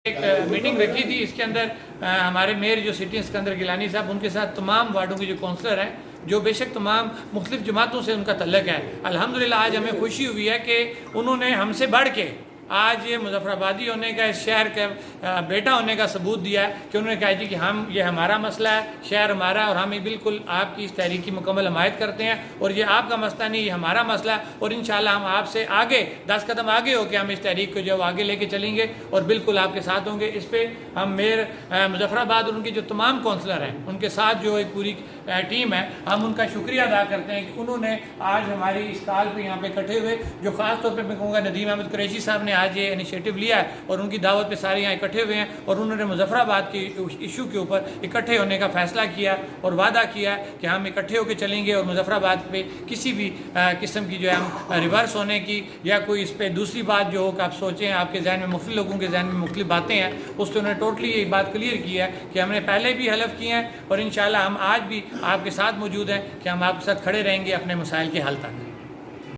एक मीटिंग रखी थी, इसके अंदर हमारे मेयर जो सिटी सिकंदर गिलानी साहब, उनके साथ तमाम वार्डों के जो काउंसलर हैं, जो बेशक तमाम मुख्तलिफ जमातों से उनका तल्लक है। अल्हम्दुलिल्लाह आज हमें खुशी हुई है कि उन्होंने हमसे बढ़ के आज ये मुजफ्फराबादी होने का, इस शहर के बेटा होने का सबूत दिया है कि उन्होंने कहा जी कि हम, ये हमारा मसला है, शहर हमारा है और हम बिल्कुल आपकी इस तहरीक की मुकम्मल हमायत करते हैं और ये आपका मसला नहीं, ये हमारा मसला है और इंशाल्लाह हम आपसे आगे 10 कदम आगे हो के हम इस तहरीक को जो आगे लेके चलेंगे और बिल्कुल आपके साथ होंगे। इस पर हम मेयर मुजफ्फराबाद और उनके जो तमाम काउंसलर हैं, उनके साथ जो एक पूरी टीम है, हम उनका शुक्रिया अदा करते हैं कि उन्होंने आज हमारी इस कॉल पर यहाँ पे इकट्ठे हुए, जो ख़ास तौर पर मैं कहूँगा नदीम अहमद कुरैशी साहब ने आज ये इनिशिएटिव लिया है और उनकी दावत पे सारे यहाँ इकट्ठे हुए हैं और उन्होंने मुजफ्फराबाद के इशू के ऊपर इकट्ठे होने का फैसला किया और वादा किया कि हम इकट्ठे होकर चलेंगे और मुजफ्फराबाद पे किसी भी किस्म की जो है हम रिवर्स होने की या कोई इस पर दूसरी बात जो हो कि आप सोचें, आपके जहन में मुख्तलिफ लोगों के जहन में मुख्तलिफ बातें हैं, उस पर उन्होंने टोटली ये बात क्लियर की है कि हमने पहले भी हलफ किए हैं और इंशाल्लाह हम आज भी आपके साथ मौजूद हैं कि हम आपके साथ खड़े रहेंगे अपने मसाइल के हल तक।